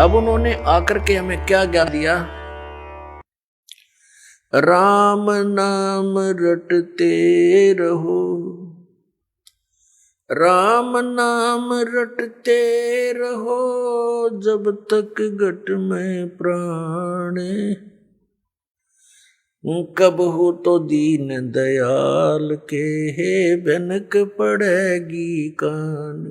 अब उन्होंने आकर के हमें क्या ज्ञान दिया? राम नाम रटते रहो, राम नाम रटते रहो, जब तक घट में प्राण, कब हो तो दीन दयाल के, हे भनक पड़ेगी कान।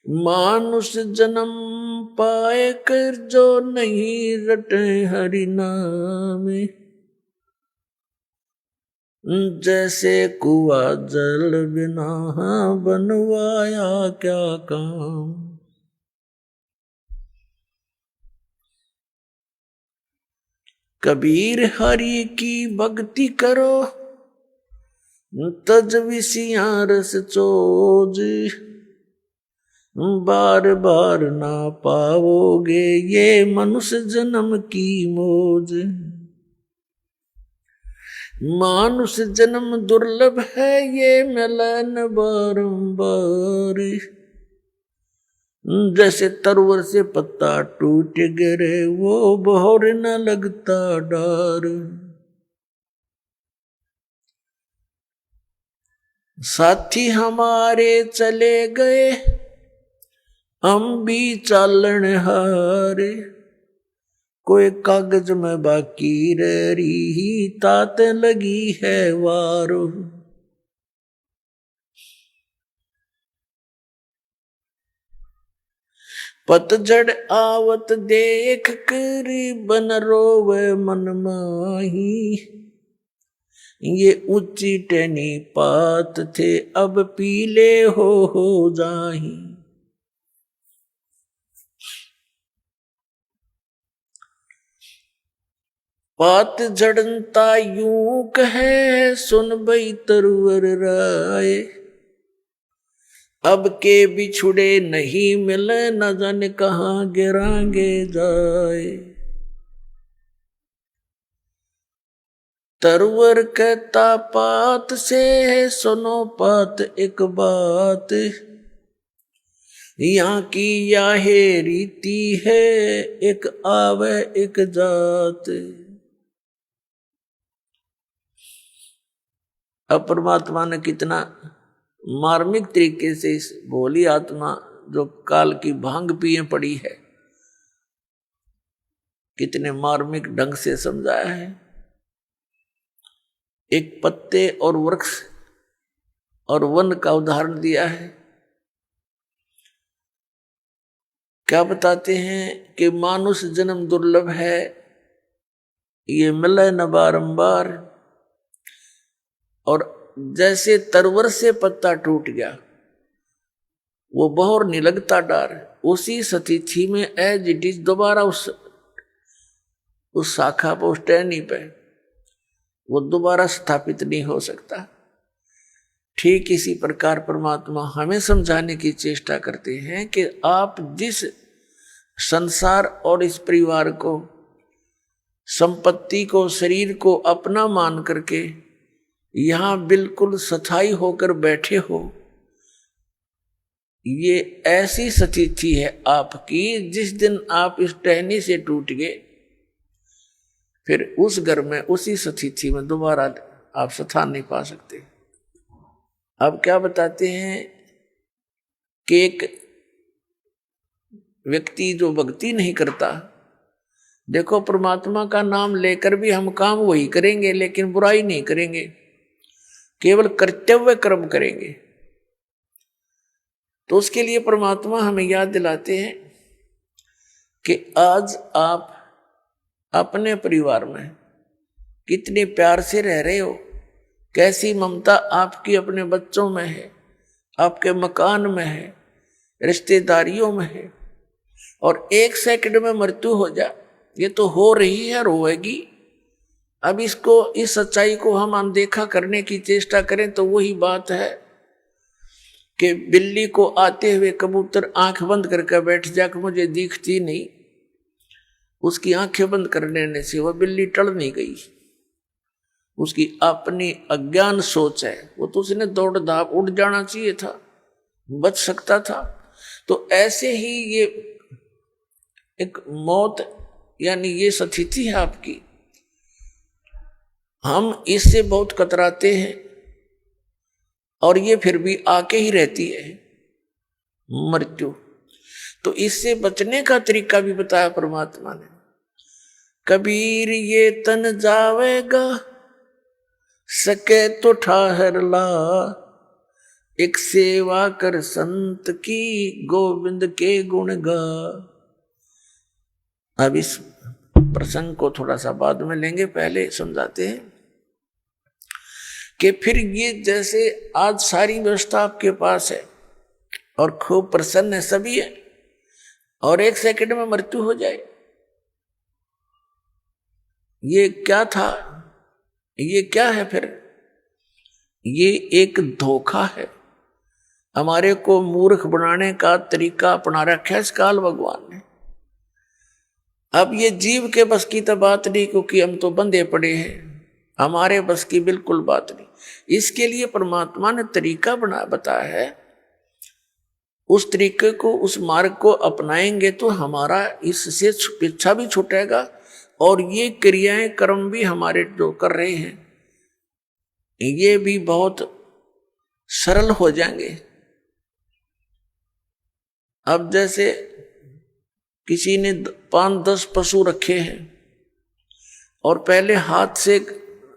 मानुष जन्म पाए कर जो नहीं रटे हरि नाम, जैसे कुआ जल बिना बनवाया क्या काम। कबीर हरि की भक्ति करो, तज विसिया रस चोज, बार बार ना पाओगे ये मनुष्य जन्म की मौज। मानुष जन्म दुर्लभ है ये मिलन बारंबार, जैसे तरवर से पत्ता टूट गिरे वो बहोर न लगता डार। साथी हमारे चले गए हम भी चालन हारे, कोई कागज में बाकी रही तात लगी है वारो। पतझड़ आवत देख कर बन रोवे मन माही, ये ऊंची टहनी पात थे अब पीले हो जाही। पात झड़नता यूं कहे सुन बई तरवर राय, अब के बिछुड़े नहीं मिले न जाने कहाँ गिरांगे जाए। तरवर कहता पात से सुनो पात एक बात, यहाँ की याहे रीति है एक आवे एक जात। अब परमात्मा ने कितना मार्मिक तरीके से इस भोली आत्मा जो काल की भांग पिए पड़ी है, कितने मार्मिक ढंग से समझाया है। एक पत्ते और वृक्ष और वन का उदाहरण दिया है। क्या बताते हैं कि मानुष जन्म दुर्लभ है, ये मिले न बारंबार, और जैसे तरवर से पत्ता टूट गया वो बहोर नहीं लगता डार, उसी स्थिति में एज इट इज दोबारा उस शाखा पर उस टहनी पे वो दोबारा स्थापित नहीं हो सकता। ठीक इसी प्रकार परमात्मा हमें समझाने की चेष्टा करते हैं कि आप जिस संसार और इस परिवार को, संपत्ति को, शरीर को अपना मान करके यहां बिल्कुल स्थायी होकर बैठे हो, ये ऐसी स्थिति है आपकी जिस दिन आप इस टहनी से टूट गए फिर उस घर में उसी स्थिति में दोबारा आप स्थान नहीं पा सकते। अब क्या बताते हैं कि एक व्यक्ति जो भक्ति नहीं करता, देखो परमात्मा का नाम लेकर भी हम काम वही करेंगे लेकिन बुराई नहीं करेंगे, केवल कर्तव्य कर्म करेंगे। तो उसके लिए परमात्मा हमें याद दिलाते हैं कि आज आप अपने परिवार में कितने प्यार से रह रहे हो, कैसी ममता आपकी अपने बच्चों में है, आपके मकान में है, रिश्तेदारियों में है, और एक सेकंड में मृत्यु हो जाए, ये तो हो रही है, रोएगी। अब इसको, इस सच्चाई को हम अनदेखा करने की चेष्टा करें तो वही बात है कि बिल्ली को आते हुए कबूतर आंख बंद करके बैठ जाकर मुझे दिखती नहीं, उसकी आंखें बंद कर लेने से वह बिल्ली टल नहीं गई, उसकी अपनी अज्ञान सोच है, वो तो उसने दौड़ धाप उड़ जाना चाहिए था, बच सकता था। तो ऐसे ही ये एक मौत यानी ये स्थिति है आपकी, हम इससे बहुत कतराते हैं और ये फिर भी आके ही रहती है मृत्यु। तो इससे बचने का तरीका भी बताया परमात्मा ने। कबीर ये तन जावेगा, सके तो ठाहर ला, एक सेवा कर संत की, गोविंद के गुण गा। अब इस प्रसंग को थोड़ा सा बाद में लेंगे, पहले समझाते हैं कि फिर ये जैसे आज सारी व्यवस्था आपके पास है और खूब प्रसन्न है सभी है, और एक सेकंड में मृत्यु हो जाए, ये क्या था? ये क्या है फिर? ये एक धोखा है। हमारे को मूर्ख बनाने का तरीका अपना रखा है इस काल भगवान ने। अब ये जीव के बस की तो बात नहीं, क्योंकि हम तो बंधे पड़े हैं, हमारे बस की बिल्कुल बात नहीं। इसके लिए परमात्मा ने तरीका बताया है। उस तरीके को, उस मार्ग को अपनाएंगे तो हमारा इससे पीछा भी छूटेगा और ये क्रियाएं कर्म भी हमारे जो कर रहे हैं ये भी बहुत सरल हो जाएंगे। अब जैसे किसी ने 5-10 पशु रखे हैं और पहले हाथ से,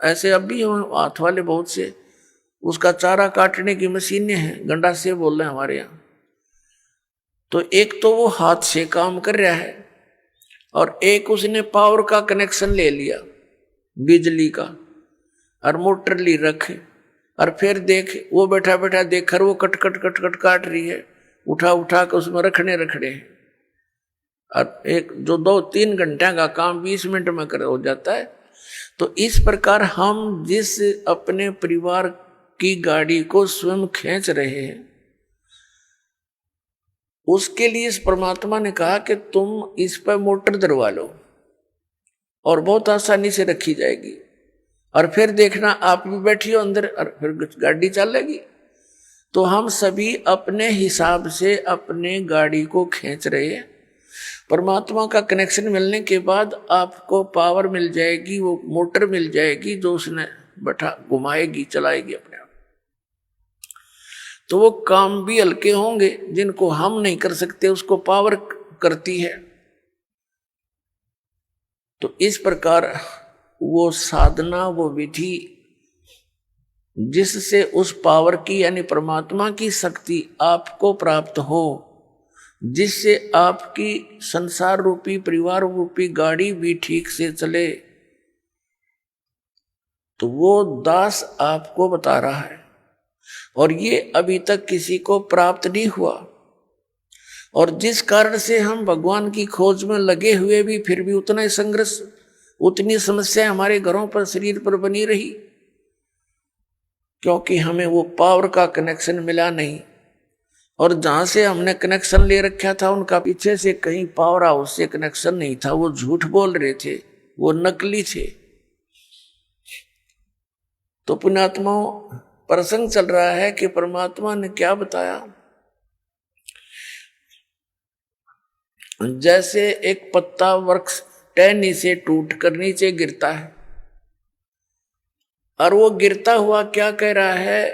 ऐसे अब भी हाथ वाले बहुत से, उसका चारा काटने की मशीनें हैं, गंडा से बोल रहे हैं हमारे यहाँ। तो एक तो वो हाथ से काम कर रहा है और एक उसने पावर का कनेक्शन ले लिया, बिजली का, और मोटर ली रखे, और फिर देख वो बैठा बैठा देख कर वो कट कट कट कट काट रही है, उठा उठा कर उसमें रखने हैं। और एक जो 2-3 घंटे का काम 20 मिनट में कर हो जाता है। तो इस प्रकार हम जिस अपने परिवार की गाड़ी को स्वयं खींच रहे हैं, उसके लिए इस परमात्मा ने कहा कि तुम इस पर मोटर दरवा लो और बहुत आसानी से रखी जाएगी, और फिर देखना आप भी बैठी हो अंदर और फिर गाड़ी चलेगी। तो हम सभी अपने हिसाब से अपने गाड़ी को खींच रहे हैं। परमात्मा का कनेक्शन मिलने के बाद आपको पावर मिल जाएगी, वो मोटर मिल जाएगी जो उसने बैठा घुमाएगी, चलाएगी अपने आप। तो वो काम भी हल्के होंगे, जिनको हम नहीं कर सकते उसको पावर करती है। तो इस प्रकार वो साधना, वो विधि जिससे उस पावर की यानी परमात्मा की शक्ति आपको प्राप्त हो, जिससे आपकी संसार रूपी परिवार रूपी गाड़ी भी ठीक से चले, तो वो दास आपको बता रहा है। और ये अभी तक किसी को प्राप्त नहीं हुआ, और जिस कारण से हम भगवान की खोज में लगे हुए भी फिर भी उतना ही संघर्ष, उतनी समस्या हमारे घरों पर, शरीर पर बनी रही, क्योंकि हमें वो पावर का कनेक्शन मिला नहीं। और जहां से हमने कनेक्शन ले रखा था उनका पीछे से कहीं पावर हाउस से कनेक्शन नहीं था, वो झूठ बोल रहे थे, वो नकली थे। तो पुण्यात्माओं, प्रसंग चल रहा है कि परमात्मा ने क्या बताया। जैसे एक पत्ता वृक्ष टहनी से टूट कर नीचे गिरता है, और वो गिरता हुआ क्या कह रहा है,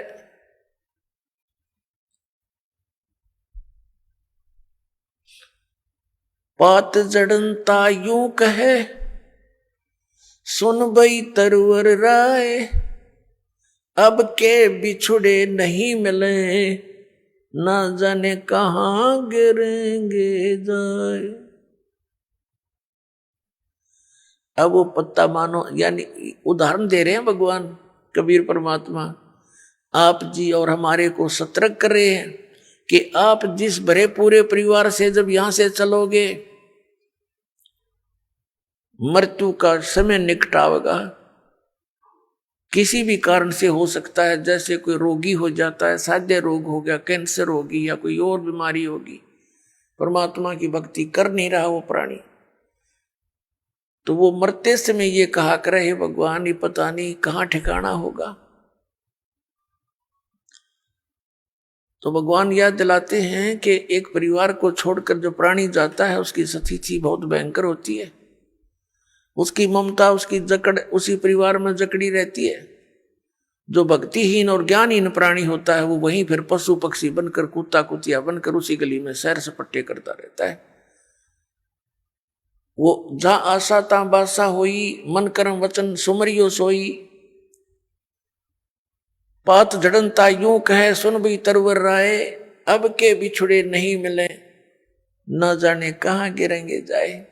पात जड़नता यूं कहे, सुन बई तरवर राय, अब के बिछुड़े नहीं मिले, ना जाने कहां गिरेंगे जाए। अब वो पत्ता मानो, यानी उदाहरण दे रहे हैं भगवान कबीर परमात्मा, आप जी और हमारे को सतर्क कर रहे हैं कि आप जिस भरे पूरे परिवार से जब यहां से चलोगे, मृत्यु का समय निकट आवेगा। किसी भी कारण से हो सकता है, जैसे कोई रोगी हो जाता है, साध्य रोग हो गया, कैंसर होगी या कोई और बीमारी होगी, परमात्मा की भक्ति कर नहीं रहा वो प्राणी, तो वो मरते समय ये कहा करे, हे भगवान, ये पता नहीं कहां ठिकाना होगा। तो भगवान याद दिलाते हैं कि एक परिवार को छोड़कर जो प्राणी जाता है उसकी स्थिति बहुत भयंकर होती है। उसकी ममता, उसकी जकड़ उसी परिवार में जकड़ी रहती है। जो भक्तिहीन और ज्ञानहीन प्राणी होता है वो वहीं फिर पशु पक्षी बनकर, कुत्ता कुतिया बनकर उसी गली में सैर सपट्टे करता रहता है। वो जा आशा ता बासा होई, मन कर्म वचन सुमरियो सोई। पात झड़नता यूं कहे सुन भी तरवर राय, अब के बिछुड़े नहीं मिले न जाने कहां गिरेंगे जाए।